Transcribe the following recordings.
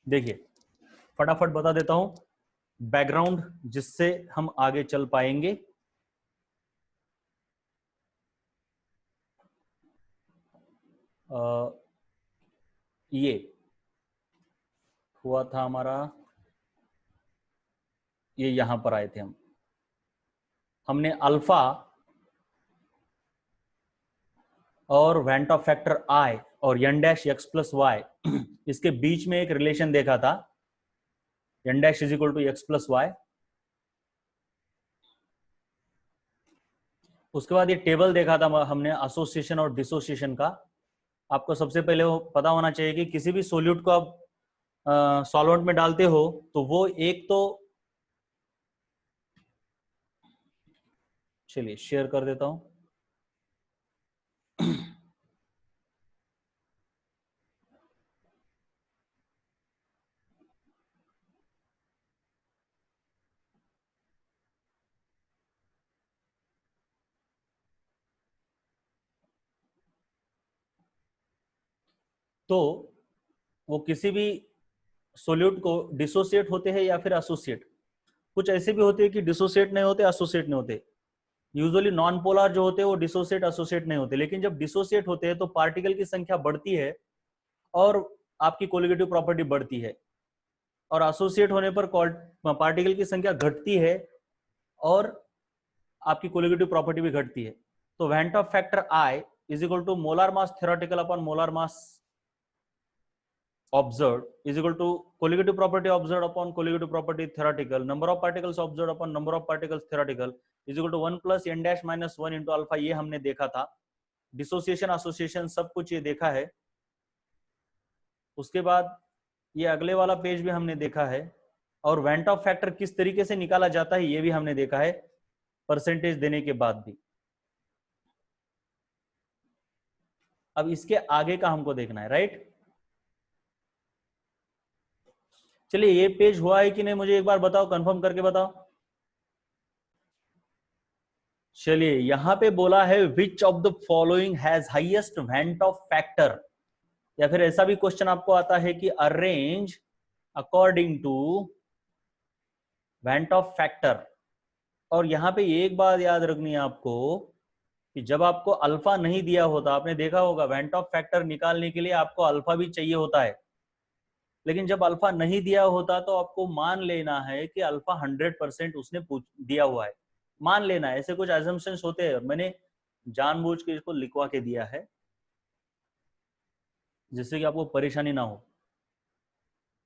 देखिए फटाफट बता देता हूं बैकग्राउंड जिससे हम आगे चल पाएंगे। ये हुआ था हमारा, ये यहां पर आए थे हमने अल्फा और वेंट ऑफ फैक्टर आई और n dash x plus y इसके बीच में एक रिलेशन देखा था, n dash is equal to x plus y. उसके बाद ये टेबल देखा था हमने एसोसिएशन और डिसोसिएशन का। आपको सबसे पहले वो पता होना चाहिए कि किसी भी सोल्यूट को आप सॉल्वेंट में डालते हो तो वो एक तो, चलिए शेयर कर देता हूं। तो वो किसी भी सोल्यूट को डिसोसिएट होते हैं या फिर एसोसिएट। कुछ ऐसे भी होते हैं कि डिसोसिएट नहीं होते, एसोसिएट नहीं होते। यूजुअली नॉन पोलर जो होते हैं वो डिसोसिएट एसोसिएट नहीं होते, लेकिन जब डिसोसिएट होते हैं तो पार्टिकल की संख्या बढ़ती है और आपकी कोलिगेटिव प्रॉपर्टी बढ़ती है, और एसोसिएट होने पर पार्टिकल की संख्या घटती है और आपकी कोलिगेटिव प्रॉपर्टी भी घटती है। तो van't Hoff factor i is equal to molar mass theoretical upon molar mass observed is equal to colligative property observed upon colligative property theoretical, number of particles observed upon number of particles theoretical is equal to 1 plus n dash minus 1 into alpha। ये हमने देखा था, dissociation association सब कुछ ये देखा है। उसके बाद ये अगले वाला पेज भी हमने देखा है, और वेंट ऑफ फैक्टर किस तरीके से निकाला जाता है ये भी हमने देखा है, परसेंटेज देने के बाद भी। अब इसके आगे का हमको देखना है, राइट। चलिए ये पेज हुआ है कि नहीं मुझे एक बार बताओ, कंफर्म करके बताओ। चलिए यहां पे बोला है which of the following has highest van't Hoff factor, या फिर ऐसा भी क्वेश्चन आपको आता है कि arrange according to van't Hoff factor. और यहां पे एक बात याद रखनी है आपको कि जब आपको अल्फा नहीं दिया होता, आपने देखा होगा वेंट ऑफ फैक्टर निकालने के लिए आपको अल्फा भी चाहिए होता है, लेकिन जब अल्फा नहीं दिया होता तो आपको मान लेना है कि अल्फा 100% उसने दिया हुआ है, मान लेना है। ऐसे कुछ एजम्पशंस होते हैं, मैंने जानबूझ के इसको लिखवा के दिया है जिससे कि आपको परेशानी ना हो।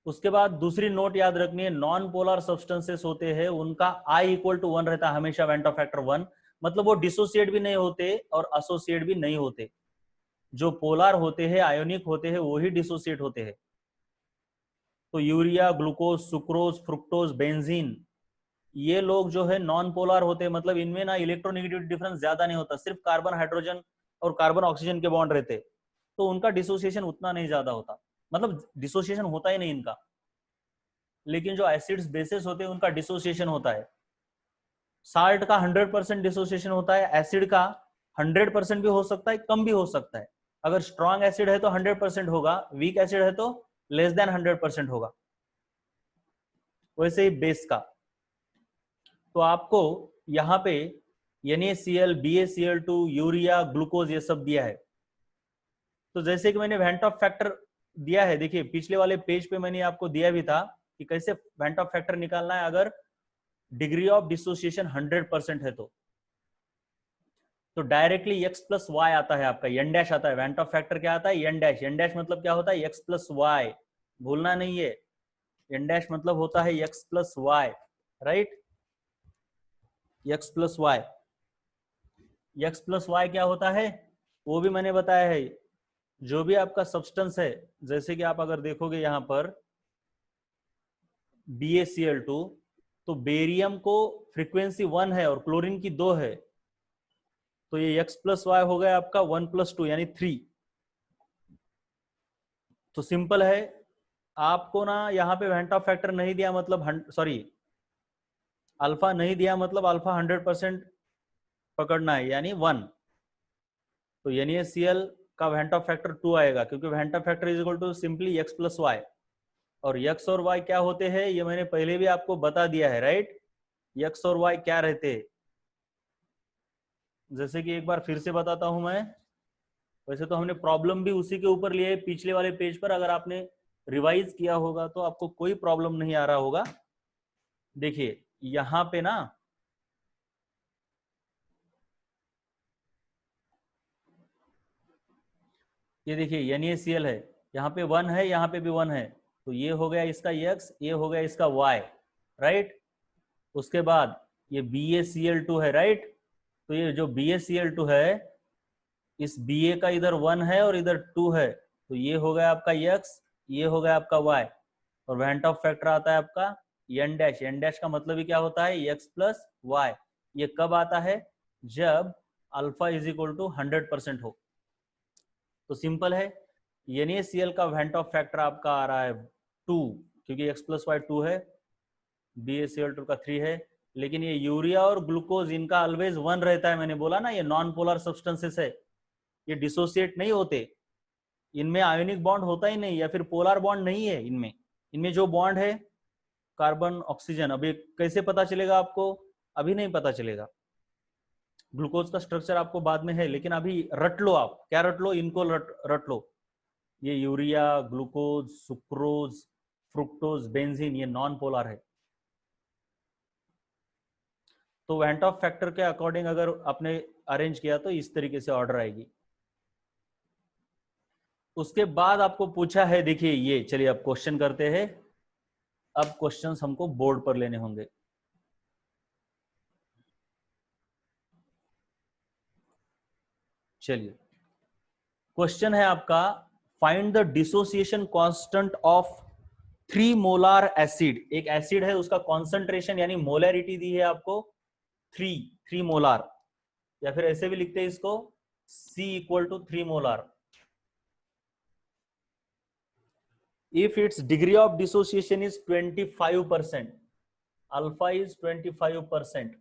उसके बाद दूसरी नोट याद रखनी है, नॉन पोलर सब्सटेंसेस होते हैं उनका आई इक्वल टू 1 रहता है हमेशा, वेंट ऑफ फैक्टर 1, मतलब वो डिसोसिएट भी नहीं होते और एसोसिएट भी नहीं होते। जो पोलर होते हैं आयोनिक होते हैं वही डिसोसिएट होते हैं। तो urea, glucose, sucrose, fructose, benzene, ये लोग जो है नॉन पोलर होते हैं, मतलब इनमें ना इलेक्ट्रोनेगेटिविटी डिफरेंस ज्यादा नहीं होता, सिर्फ कार्बन हाइड्रोजन और कार्बन ऑक्सीजन के बॉन्ड रहते, तो उनका डिसोसिएशन उतना नहीं ज्यादा होता, मतलब डिसोसिएशन होता ही नहीं इनका। लेकिन जो एसिड्स बेसिस होते हैं उनका डिसोसिएशन होता है। साल्ट का 100% डिसोसिएशन होता है, एसिड का 100% भी हो सकता है, कम भी हो सकता है। अगर स्ट्रॉन्ग एसिड है तो 100% होगा, वीक एसिड है तो लेस देन 100% होगा। वैसे ही बेस का, तो आपको यहाँ पे NaCl, BaCl2, यूरिया, ग्लूकोज ये सब दिया है। तो जैसे कि मैंने वेंट ऑफ फैक्टर दिया है, देखिए पिछले वाले पेज पे मैंने आपको दिया भी था कि कैसे वेंट ऑफ फैक्टर निकालना है अगर डिग्री ऑफ डिसोसिएशन 100% है तो डायरेक्टली x प्लस वाई आता है, आपका एन डैश आता है। वेंट ऑफ फैक्टर क्या आता है? N dash. एन डैश मतलब क्या होता है? x प्लस वाई, भूलना नहीं है। एन डैश मतलब होता है x plus y, right. x plus y, x plus y क्या होता है वो भी मैंने बताया है। जो भी आपका सब्सटेंस है, जैसे कि आप अगर देखोगे यहां पर BaCl2, तो बेरियम को फ्रीक्वेंसी 1 है और क्लोरीन की 2 है, तो ये x प्लस वाई हो गया आपका 1 प्लस 2 यानी 3। तो सिंपल है, आपको ना यहाँ पे वेंट ऑफ फैक्टर नहीं दिया मतलब सॉरी अल्फा नहीं दिया मतलब अल्फा 100% पकड़ना है यानी 1। तो NaCl का वेंट ऑफ फैक्टर 2 आएगा, क्योंकि van't Hoff factor is equal to simply x plus y. और x और y क्या होते हैं ये मैंने पहले भी आपको बता दिया है, राइट। x और y क्या रहते हैं, जैसे कि एक बार फिर से बताता हूं मैं। वैसे तो हमने प्रॉब्लम भी उसी के ऊपर लिए पिछले वाले पेज पर, अगर आपने रिवाइज किया होगा तो आपको कोई प्रॉब्लम नहीं आ रहा होगा। देखिए यहां पे ना ये देखिए NaCl है, यहाँ पे 1 है, यहाँ पे भी 1 है, तो ये हो गया इसका x, ये हो गया इसका y, राइट। उसके बाद ये BaCl2 है, राइट। तो ये जो BaCl2 है, इस Ba का इधर 1 है और इधर 2 है, तो ये हो गया आपका x, ये हो गया आपका y, और वेंट ऑफ फैक्टर आता है आपका n डैश। n डैश का मतलब ही क्या होता है, x प्लस y। ये कब आता है, जब अल्फा इज इक्वल टू 100% हो। तो सिंपल है, NaCl का वेंट ऑफ फैक्टर आपका आ रहा है 2, क्योंकि x प्लस वाई 2 है, BaCl2 का 3 है। लेकिन ये यूरिया और ग्लूकोज इनका ऑलवेज 1 रहता है, मैंने बोला ना ये नॉन पोलर सब्सटेंसेस है, ये डिसोसिएट नहीं होते, इनमें आयोनिक बॉन्ड होता ही नहीं, या फिर पोलर बॉन्ड नहीं है इनमें। इनमें जो बॉन्ड है कार्बन ऑक्सीजन, अभी कैसे पता चलेगा आपको, अभी नहीं पता चलेगा। ग्लूकोज का स्ट्रक्चर आपको बाद में है, लेकिन अभी रट लो, आप क्या रट लो, इनको रट लो। ये urea, glucose, sucrose, fructose, benzene, ये नॉन पोलर है। तो वेंट ऑफ फैक्टर के अकॉर्डिंग अगर आपने अरेंज किया तो इस तरीके से ऑर्डर आएगी। उसके बाद आपको पूछा है, देखिए ये, चलिए अब क्वेश्चन करते हैं। अब क्वेश्चंस हमको बोर्ड पर लेने होंगे। चलिए क्वेश्चन है आपका, find the dissociation constant of 3 molar acid. एक एसिड है, उसका कॉन्सेंट्रेशन यानी मोलैरिटी दी है आपको 3 मोलार, या फिर ऐसे भी लिखते हैं इसको C equal to 3 molar. If its degree of dissociation is 25%, alpha is 25%,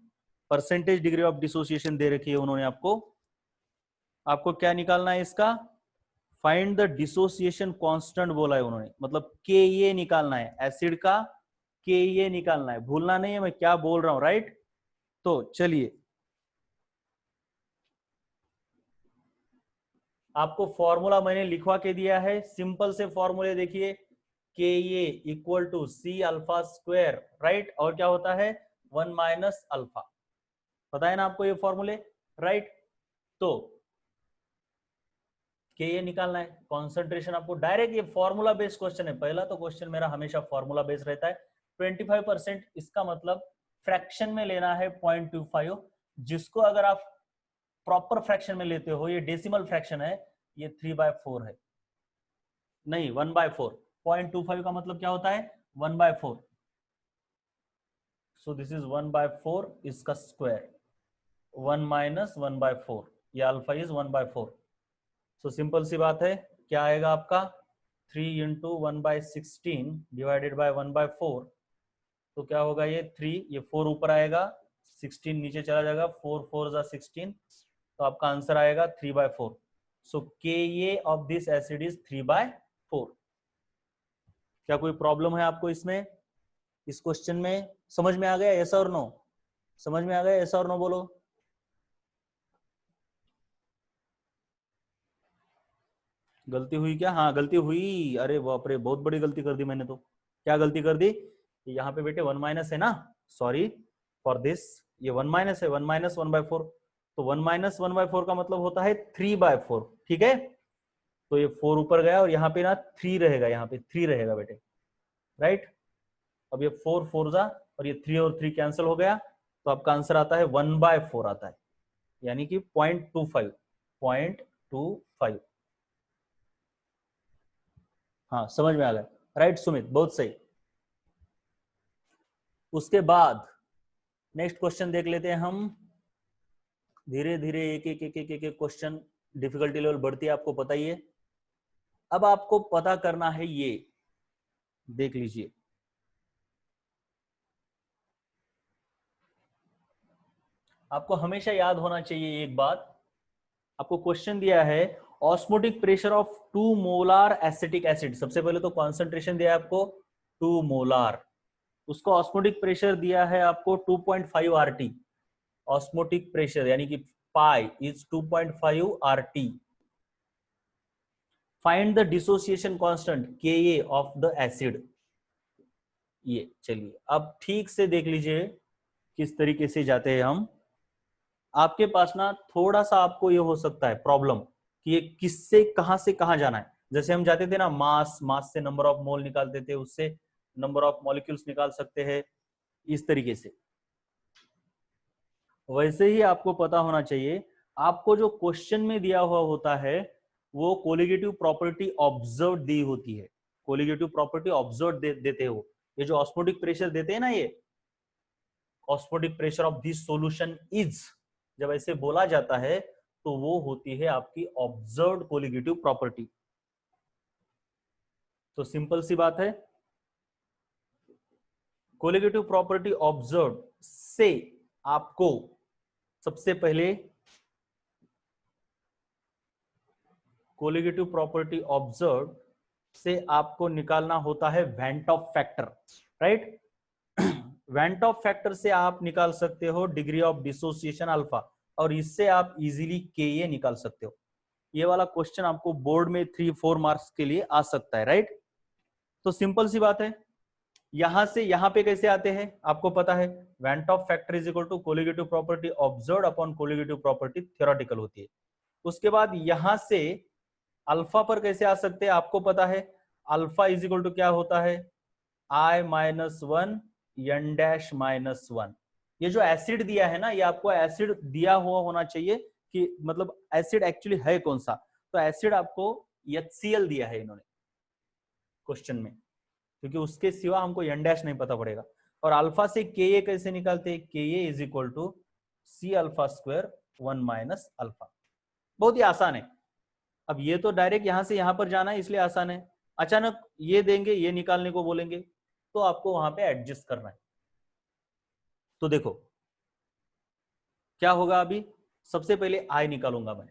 percentage degree of dissociation दे रखी है उन्होंने आपको। आपको क्या निकालना है इसका, फाइंड द डिसोसिएशन कांस्टेंट बोला है उन्होंने, मतलब Ka निकालना है, एसिड का Ka निकालना है, भूलना नहीं है मैं क्या बोल रहा हूं, राइट। तो चलिए आपको फॉर्मूला मैंने लिखवा के दिया है, सिंपल से फॉर्मूले देखिए, Ka equal to C alpha square, right, और क्या होता है 1 माइनस अल्फा, पता है ना आपको ये फॉर्मूले, राइट। तो Ka निकालना है, कॉन्सेंट्रेशन आपको डायरेक्ट, ये फॉर्मूला बेस्ड क्वेश्चन है, पहला तो क्वेश्चन मेरा हमेशा फॉर्मूला बेस्ड रहता है। 25%, इसका मतलब फ्रैक्शन में लेना है 0.25, जिसको अगर आप प्रॉपर फ्रैक्शन में लेते हो, ये डेसिमल फ्रैक्शन है, ये 3/4 है, नहीं 1/4। 0.25 का मतलब क्या होता है 1/4, सो दिस इज 1/4 इसका स्क्वायर, 1 माइनस 1/4, ये अल्फा इज 1/4। सो सिंपल सी बात है, क्या आएगा आपका 3 इंटू 1/16 डिवाइडेड बाय 1/4, तो क्या होगा ये 3, ये 4 ऊपर आएगा, 16 नीचे चला जाएगा, 4 4 जा 16, तो आपका आंसर आएगा 3/4। सो Ka of this acid is 3/4। क्या कोई प्रॉब्लम है आपको इसमें, इस क्वेश्चन में, समझ में आ गया, यस और नो, समझ में आ गया, यस और नो बोलो। गलती हुई क्या, हाँ गलती हुई, अरे बाप रे बहुत बड़ी गलती कर दी मैंने तो। क्या गलती कर दी, यहाँ पे बेटे 1 माइनस है ना, सॉरी फॉर दिस, ये 1 माइनस है, 1 माइनस 1/4, तो 1 माइनस 1/4 का मतलब होता है 3/4, ठीक है। तो ये 4 ऊपर गया और यहाँ पे ना 3 रहेगा, यहाँ पे 3 रहेगा बेटे, राइट। अब ये 4 4 जा, और ये 3 और 3 कैंसिल हो गया, तो आपका आंसर आता है 1/4 आता है, यानी कि 0.25। हाँ समझ में आ गया, राइट सुमित, बहुत सही। उसके बाद नेक्स्ट क्वेश्चन देख लेते हैं हम, धीरे धीरे एक एक एक एक एक क्वेश्चन, डिफिकल्टी लेवल बढ़ती है, आपको पता ही है। अब आपको पता करना है, ये देख लीजिए, आपको हमेशा याद होना चाहिए एक बात, आपको क्वेश्चन दिया है osmotic pressure of 2 molar acetic acid, सबसे पहले तो कॉन्सेंट्रेशन दिया है आपको 2 मोलार। उसको ऑस्मोटिक प्रेशर दिया है आपको 2.5 RT, ऑस्मोटिक प्रेशर यानी कि pi is 2.5 RT। Find the dissociation constant Ka of the acid. ये चलिए अब ठीक से देख लीजिए किस तरीके से जाते हैं हम। आपके पास ना थोड़ा सा आपको ये हो सकता है प्रॉब्लम कि ये किससे कहां से कहां जाना है। जैसे हम जाते थे ना मास, मास से नंबर ऑफ मोल निकालते थे, उससे नंबर ऑफ मॉलिक्यूल्स निकाल सकते हैं इस तरीके से। वैसे ही आपको पता होना चाहिए, आपको जो क्वेश्चन में दिया हुआ होता है वो कोलिगेटिव प्रॉपर्टी ऑब्जर्व दी होती है। कोलिगेटिव प्रॉपर्टी ऑब्जर्व देते हो। ये जो ऑस्मोटिक प्रेशर देते हैं ना, ये osmotic pressure of this solution is, जब ऐसे बोला जाता है तो वो होती है आपकी ऑब्जर्व्ड कोलिगेटिव प्रॉपर्टी। तो सिंपल सी बात है, कोलिगेटिव प्रॉपर्टी ऑब्जर्व से आपको सबसे पहले कोलिगेटिव प्रॉपर्टी ऑब्जर्व से आपको निकालना होता है van't Hoff factor, right. Went Hoff factor से आप निकाल सकते हो डिग्री ऑफ डिसोसिएशन अल्फा, और इससे आप इजीली Ka निकाल सकते हो। ये वाला क्वेश्चन आपको बोर्ड में 3-4 मार्क्स के लिए आ सकता है, राइट। तो सिंपल सी बात है, यहां से यहां पे कैसे आते हैं आपको पता है, van't Hoff factor is equal to colligative property observed upon colligative property theoretical होती है। उसके बाद यहां से अल्फा पर कैसे आ सकते हैं आपको पता है, अल्फा इज इक्वल टू क्या होता है, I-1 N-1। ये जो एसिड दिया है ना, ये आपको एसिड दिया हुआ होना चाहिए कि मतलब एसिड एक्चुअली है कौन सा। तो एसिड आपको HCl दिया है इन्होंने क्वेश्चन में, क्योंकि उसके सिवा हमको N- नहीं पता पड़ेगा। और अल्फा से Ka कैसे निकालते हैं, Ka is equal to C alpha square 1 minus alpha. बहुत ही आसान है। अब ये तो डायरेक्ट यहां से यहां पर जाना है इसलिए आसान है, अचानक ये देंगे, ये निकालने को बोलेंगे तो आपको वहां पे एडजस्ट करना है। तो देखो क्या होगा, अभी सबसे पहले आई निकालूंगा मैं।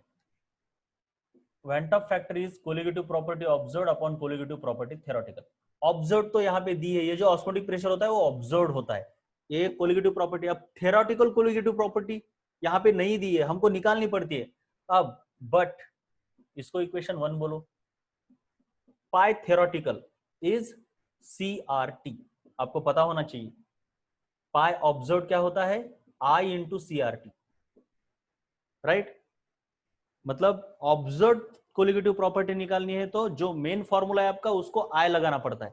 Went Hoff factor is colligative property observed upon colligative property theoretical. Observe तो यहाँ पे दी है, ये जो ऑस्मोटिक प्रेशर होता है वो ऑब्जर्व होता है, ये कोलिगेटिव प्रॉपर्टी। अब थ्योरेटिकल कोलिगेटिव प्रॉपर्टी यहाँ पे नहीं दी है, हमको निकालनी पड़ती है। अब बट इसको इक्वेशन 1 बोलो, पाई थ्योरेटिकल इज CRT, आपको पता होना चाहिए। पाई ऑब्जर्व क्या होता है, I इंटू CRT, राइट। मतलब ऑब्जर्व कोलिगेटिव प्रॉपर्टी निकालनी है तो जो मेन फॉर्मूला है आपका उसको I लगाना पड़ता है,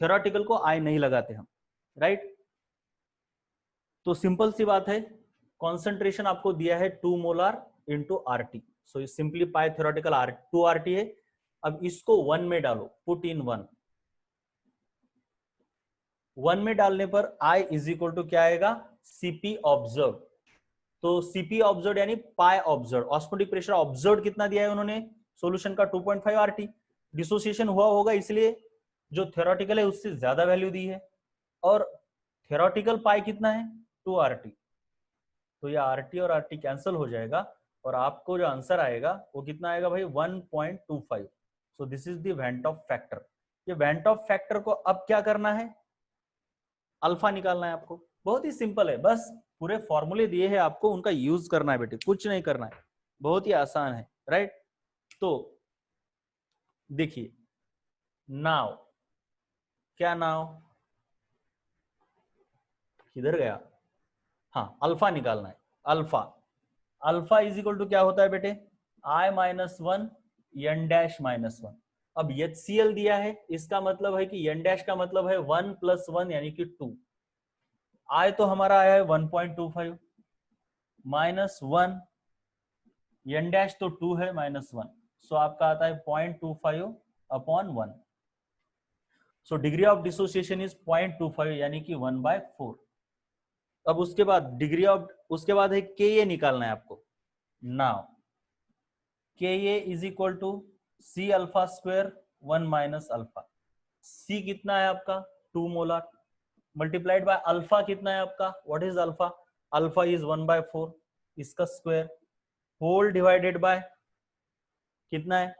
थ्योरेटिकल को I नहीं लगाते हम, राइट। तो सिंपल सी बात है, कॉन्सेंट्रेशन आपको दिया है 2 molar into RT, so simply पाई थ्योरेटिकल 2 RT है। अब इसको 1 में डालो, पुट इन 1 में डालने पर I इज इक्वल टू क्या आएगा, Cp ऑब्जर्व। तो Cp ऑब्जर्व यानी पाई ऑब्जर्व, ऑस्मोटिक प्रेशर ऑब्जर्व कितना दिया है उन्होंने सॉल्यूशन का 2.5 RT, डिसोसिएशन हुआ होगा इसलिए जो थ्योरेटिकल है उससे ज्यादा वैल्यू दी है, और थ्योरेटिकल पाई कितना है 2 RT। तो ये RT और RT कैंसिल हो जाएगा और आपको जो आंसर आएगा वो कितना आएगा भाई 1.25। So this is the went Hoff factor. ये वेंट ऑफ फैक्टर को अब क्या करना है, अल्फा निकालना है आपको। बहुत ही सिंपल है, बस पूरे फॉर्मूले दिए हैं आपको, उनका यूज करना है बेटे, कुछ नहीं करना है, बहुत ही आसान है, राइट। तो देखिए नाउ, क्या नाउ, किधर गया, हाँ अल्फा निकालना है। Alpha, alpha is equal to क्या होता है बेटे, I-1 N-1। अब HCl दिया है, इसका मतलब है कि N- का मतलब है 1 + 1 यानी कि 2। I तो हमारा आया है 1.25 माइनस 1, N- तो 2 है माइनस 1, सो आपका आता है 0.25 upon 1। So degree of dissociation is 0.25 यानी कि 1/4। अब उसके बाद डिग्री ऑफ, उसके बाद है Ka निकालना है आपको। Now Ka is equal to C alpha square 1 minus alpha. C कितना है आपका 2 मोलर, मल्टीप्लाइड बाय अल्फा कितना है आपका, what is alpha, alpha is 1/4, इसका स्क्वायर होल डिवाइडेड बाय कितना है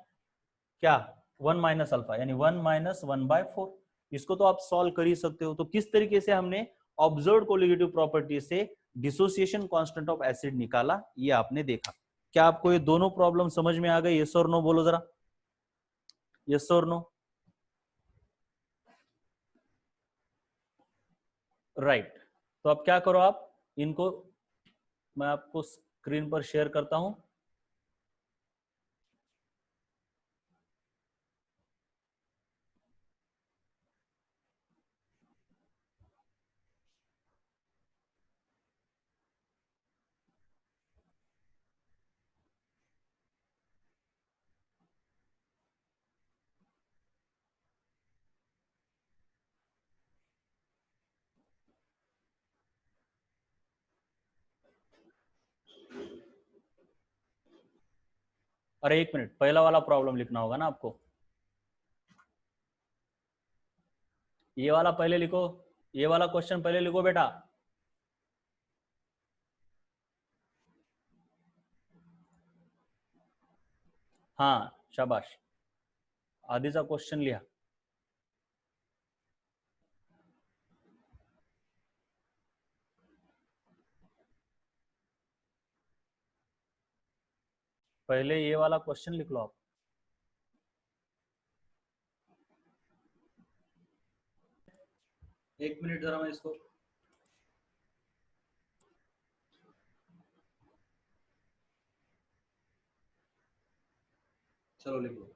क्या 1 माइनस अल्फा यानी 1 - 1/4। इसको तो आप सॉल्व कर ही सकते हो। तो किस तरीके से हमने ऑब्जर्व कोलिगेटिव प्रॉपर्टी से डिसोसिएशन कांस्टेंट ऑफ एसिड निकाला, ये आपने देखा। क्या आपको ये दोनों प्रॉब्लम समझ में आ गई? यस और नो बोलो जरा, यस और नो। राइट। तो अब क्या करो आप, इनको मैं आपको स्क्रीन पर शेयर करता हूं। अरे एक मिनट, पहला वाला प्रॉब्लम लिखना होगा ना आपको। ये वाला पहले लिखो, ये वाला क्वेश्चन पहले लिखो बेटा। हाँ शाबाश, आधीचा क्वेश्चन लिहा। पहले ये वाला क्वेश्चन लिख लो आप। एक मिनट जरा मैं इसको, चलो लिख लो।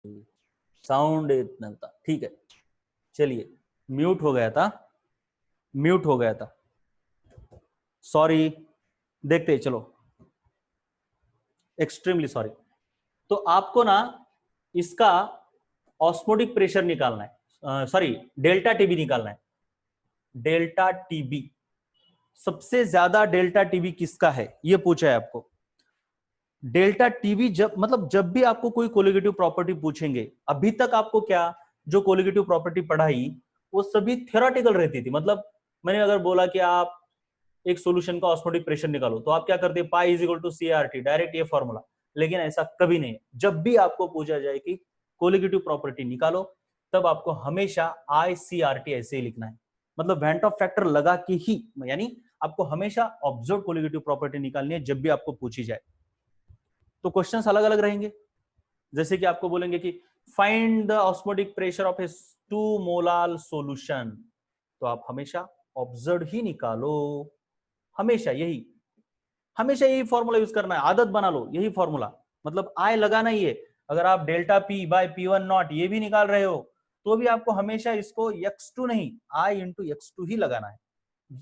साउंड इतना था, ठीक है। चलिए, म्यूट हो गया था, म्यूट हो गया था, सॉरी। देखते हैं, चलो, एक्सट्रीमली सॉरी। तो आपको ना इसका ऑस्मोटिक प्रेशर निकालना है, सॉरी, डेल्टा टीबी निकालना है। डेल्टा टीबी, सबसे ज्यादा डेल्टा टीबी किसका है ये पूछा है आपको। डेल्टा टीबी जब मतलब जब भी आपको कोई कोलिगेटिव प्रॉपर्टी पूछेंगे, अभी तक आपको क्या जो कोलिगेटिव प्रॉपर्टी पढ़ाई वो सभी थ्योरेटिकल रहती थी। मतलब मैंने अगर बोला कि आप एक सॉल्यूशन का ऑस्मोटिक प्रेशर निकालो तो आप क्या करते हैं, pi is equal to CRT, direct ये फॉर्मूला। लेकिन ऐसा कभी नहीं है। जब भी आपको पूछा जाए कि कोलिगेटिव प्रॉपर्टी निकालो, तब आपको हमेशा ICRT ऐसे ही लिखना है, मतलब वेंट ऑफ फैक्टर लगा के ही, यानी आपको हमेशा ऑब्जर्व कोलिगेटिव प्रॉपर्टी निकालनी है जब भी आपको पूछी जाए। तो क्वेश्चंस अलग अलग रहेंगे। जैसे कि आपको बोलेंगे कि find the osmotic pressure of A 2 molar solution, तो आप हमेशा ऑब्जर्व ही निकालो, हमेशा यही फॉर्मूला यूज करना है, आदत बना लो यही फॉर्मूला। मतलब आई लगाना ही है। अगर आप delta P bye P1 not ये भी निकाल रहे हो तो भी आपको हमेशा इसको x2 नहीं I इंटू x2 ही लगाना है।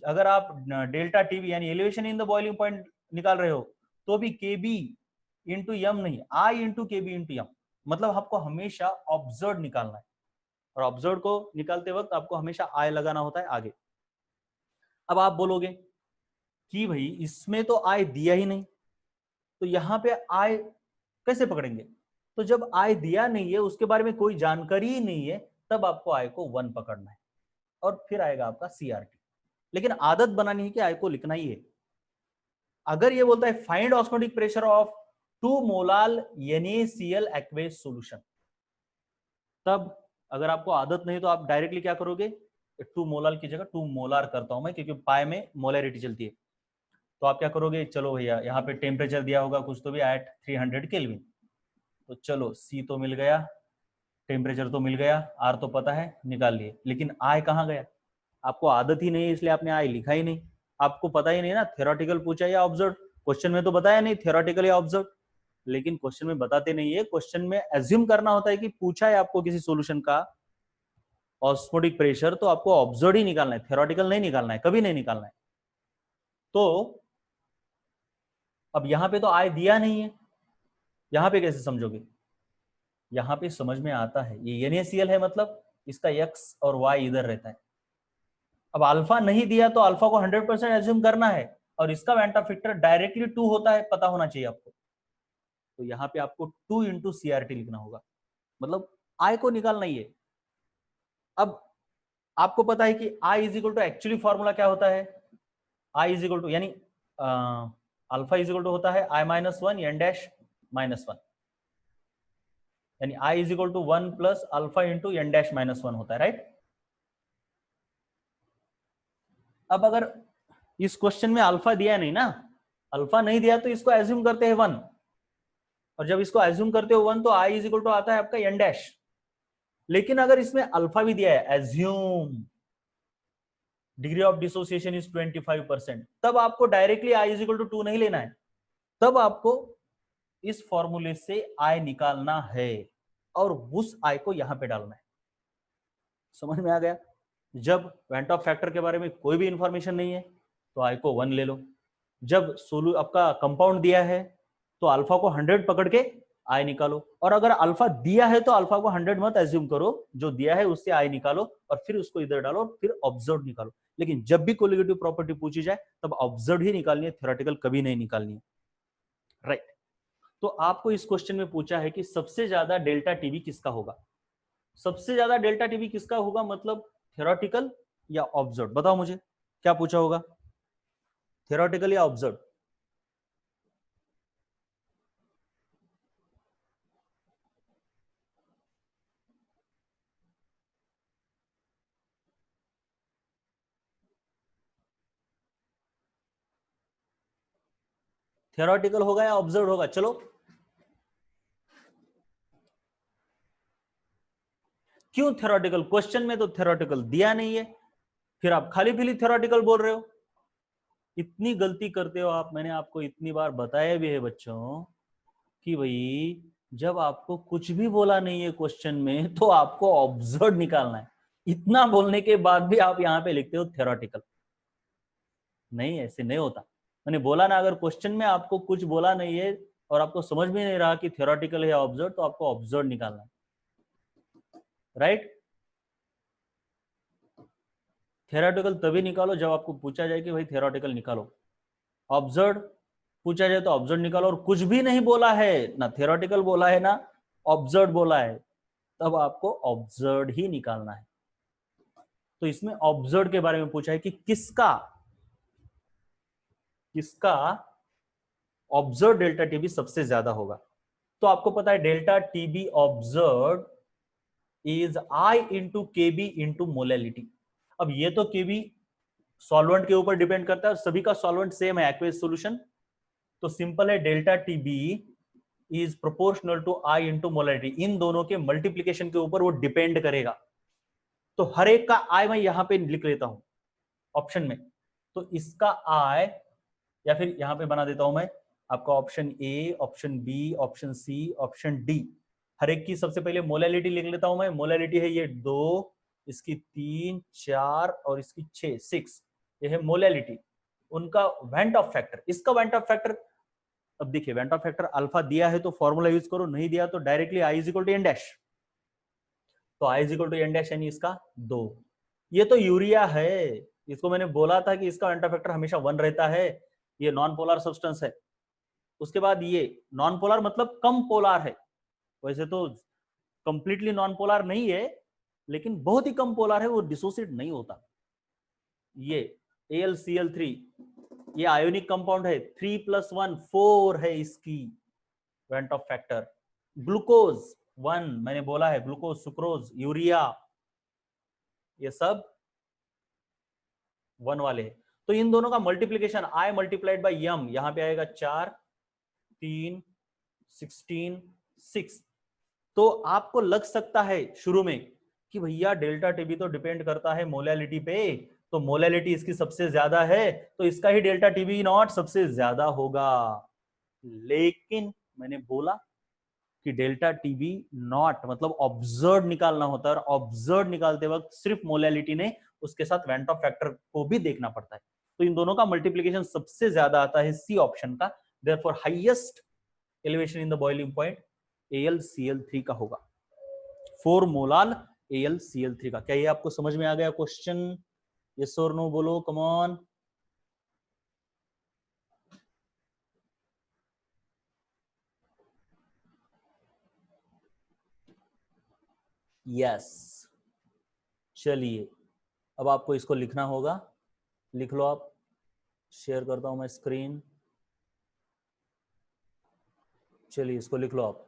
अगर आप डेल्टा टीवी यानी elevation in the boiling point निकाल रहे हो तो भी KB इंटू यम नहीं, I इंटू KB इंटू यम। मतलब आपको हमेशा ऑब्जर्व निकालना है, और ऑब्जर्व को निकालते वक्त आपको हमेशा I लगाना होता है आगे। अब आप बोलोगे कि भाई इसमें तो I दिया ही नहीं, तो यहां पे I कैसे पकड़ेंगे। तो जब I दिया नहीं है, उसके बारे में कोई जानकारी ही नहीं है, तब आपको I को 1 पकड़ना है और फिर आएगा आपका CRT। लेकिन आदत बनानी है कि I को लिखना ही है। अगर ये बोलता है find osmotic pressure of 2 molar NaCl aqueous solution, तब अगर आपको आदत नहीं तो आप डायरेक्टली क्या करोगे, 2 मोलार की जगह 2 मोलार करता हूं मैं, क्योंकि पाए में मोलैरिटी चलती है। तो आप क्या करोगे, चलो भैया यहाँ पे टेम्परेचर दिया होगा कुछ तो भी एट 300 केल्विन, तो चलो C तो मिल गया, टेम्परेचर तो मिल गया, R तो पता है निकाल लिए, लेकिन I कहाँ गया। आपको आदत ही नहीं है इसलिए आपने I लिखा ही नहीं। आपको पता ही नहीं ना थ्योरेटिकल पूछा या ऑब्जर्व, क्वेश्चन में तो बताया नहीं थ्योरेटिकल या ऑब्जर्व, लेकिन क्वेश्चन में बताते नहीं है। क्वेश्चन में एज्यूम करना होता है कि पूछा है आपको किसी सॉल्यूशन का ऑस्मोटिक प्रेशर, तो आपको ऑब्जर्व ही निकालना है, थ्योरेटिकल नहीं निकालना है, कभी नहीं निकालना है। तो अब यहां पे तो I दिया नहीं है, यहां पे कैसे समझोगे। यहां पे समझ में आता है, ये NaCl है मतलब इसका x और y इधर रहता है। अब अल्फा नहीं दिया तो अल्फा को 100% एज्यूम करना है, और इसका वेंटा फैक्टर डायरेक्टली 2 होता है, पता होना चाहिए आपको। तो यहाँ पे आपको 2 इंटू CRT लिखना होगा, मतलब I को निकालना ही है। अब आपको पता है कि I is equal to actually formula क्या होता है, I इज इक्वल टू यानी अल्फा इज इक्वल टू होता है I-1 n डैश -1, यानी I is equal to 1 plus alpha into n dash -1 होता है, राइट। अब अगर इस क्वेश्चन में अल्फा दिया नहीं ना, अल्फा नहीं दिया तो इसको एज्यूम करते हैं 1, और जब इसको एज्यूम करते हो 1 तो I इज इक्वल टू आता है आपका n डैश। लेकिन अगर इसमें अल्फा भी दिया है, assume degree of dissociation is 25%, तब आपको directly I is equal to 2 नहीं लेना है, तब आपको इस फॉर्मूले से I निकालना है और उस I को यहां पे डालना है। समझ में आ गया। जब वेंट ऑफ फैक्टर के बारे में कोई भी इंफॉर्मेशन नहीं है तो I को 1 ले लो। जब सोलू आपका कंपाउंड दिया है तो अल्फा को 100 पकड़ के I निकालो, और अगर अल्फा दिया है तो अल्फा को 100 मत एज्यूम करो, जो दिया है उससे I निकालो और फिर उसको इधर डालो और फिर ऑब्जर्व निकालो। लेकिन जब भी कोलिगेटिव प्रॉपर्टी पूछी जाए तब ऑब्जर्व ही निकालनी है, थ्योरेटिकल कभी नहीं निकालनी है, राइट। तो आपको इस क्वेश्चन में पूछा है कि सबसे ज्यादा डेल्टा टीवी किसका होगा। सबसे ज्यादा डेल्टा टीवी किसका होगा मतलब थ्योरेटिकल या ऑब्जर्व, बताओ मुझे क्या पूछा होगा, थ्योरेटिकल या ऑब्जर्व। थ्योरेटिकल होगा या ऑब्जर्व होगा, चलो। क्यों थ्योरेटिकल, क्वेश्चन में तो थ्योरेटिकल दिया नहीं है, फिर आप खाली पीली थ्योरेटिकल बोल रहे हो। इतनी गलती करते हो आप, मैंने आपको इतनी बार बताया भी है बच्चों कि भाई जब आपको कुछ भी बोला नहीं है क्वेश्चन में तो आपको ऑब्जर्व निकालना है। इतना बोलने के बाद भी आप यहाँ पे लिखते हो थ्योरेटिकल। नहीं, ऐसे नहीं होता। मैंने बोला ना, अगर क्वेश्चन में आपको कुछ बोला नहीं है और आपको समझ में नहीं रहा कि थ्योरेटिकल है या ऑब्जर्व, तो आपको ऑब्जर्व निकालना है, राइट। थ्योरेटिकल तभी निकालो जब आपको पूछा जाए कि भाई थ्योरेटिकल निकालो। ऑब्जर्व पूछा जाए तो ऑब्जर्व निकालो, और कुछ भी नहीं बोला है, ना थ्योरेटिकल बोला है ना ऑब्जर्व बोला है, तब आपको ऑब्जर्व ही निकालना है। तो इसमें ऑब्जर्व के बारे में पूछा है कि किसका किसका ऑब्जर्व डेल्टा टीबी सबसे ज्यादा होगा। तो आपको पता है delta TB observe is I into KB into molality. अब ये तो केबी सॉल्वेंट के ऊपर डिपेंड करता है, सभी का सॉल्वेंट सेम है, एक्वेस सॉल्यूशन। तो सिंपल है, delta TB is proportional to I into molality. इन दोनों के मल्टीप्लीकेशन के ऊपर वो डिपेंड करेगा। तो हर एक का आई मैं यहां पे लिख लेता हूं ऑप्शन में। तो इसका आई, या फिर यहां पे बना देता हूं मैं आपका option A, option B, option C, option D. हर एक की सबसे पहले मोलैलिटी लिख लेता हूं मैं। मोलैलिटी है ये 2, इसकी 3, 4 और इसकी 6, 6। ये है मोलैलिटी। उनका वेंट ऑफ फैक्टर, इसका वेंट ऑफ फैक्टर, अब देखिए वेंट ऑफ फैक्टर अल्फा दिया है तो फॉर्मूला यूज करो, नहीं दिया तो directly I is equal to N dash. तो I is equal to N dash यानी इसका 2। ये तो यूरिया है, इसको मैंने बोला था कि इसका वेंट ऑफ फैक्टर हमेशा 1 रहता है। ये नॉन पोलर सब्सटेंस है। उसके बाद ये नॉन पोलर मतलब कम पोलर है, वैसे तो कंप्लीटली नॉन पोलर नहीं है, लेकिन बहुत ही कम पोलर है, वो डिसोसिएट नहीं होता। ये AlCl3, ये आयोनिक कंपाउंड है, 3+1 4 है इसकी वेंट ऑफ फैक्टर। ग्लूकोज 1, मैंने बोला है, ग्लूकोज, सुक्रोज, यूरिया, ये सब 1 वाले हैं। तो इन दोनों का मल्टीप्लीकेशन आई मल्टीप्लाइड बाई यम, यहां पे आएगा 4, 3, 16, 6। तो आपको लग सकता है शुरू में कि भैया डेल्टा टीबी तो डिपेंड करता है मोलैलिटी पे, तो मोलैलिटी इसकी सबसे ज्यादा है तो इसका ही डेल्टा टीबी नॉट सबसे ज्यादा होगा। लेकिन मैंने बोला कि डेल्टा टीबी नॉट मतलब ऑब्जर्व निकालना होता है, और ऑब्जर्व निकालते वक्त सिर्फ मोलैलिटी ने, उसके साथ वेंट ऑफ फैक्टर को भी देखना पड़ता है। तो इन दोनों का मल्टीप्लीकेशन सबसे ज्यादा आता है सी ऑप्शन का। Therefore highest elevation in the boiling point AlCl3 का होगा, 4 मोलाल AlCl3 का। क्या ये आपको समझ में आ गया क्वेश्चन? यस और नो बोलो, कम ऑन। यस। चलिए, अब आपको इसको लिखना होगा, लिख लो आप। शेयर करता हूं मैं स्क्रीन। चलिए इसको लिख लो आप।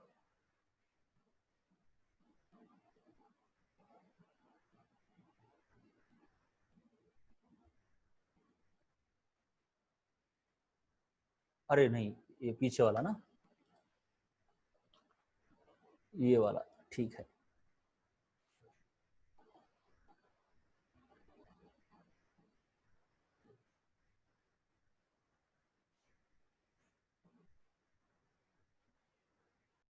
अरे नहीं, ये पीछे वाला ना, ये वाला ठीक है।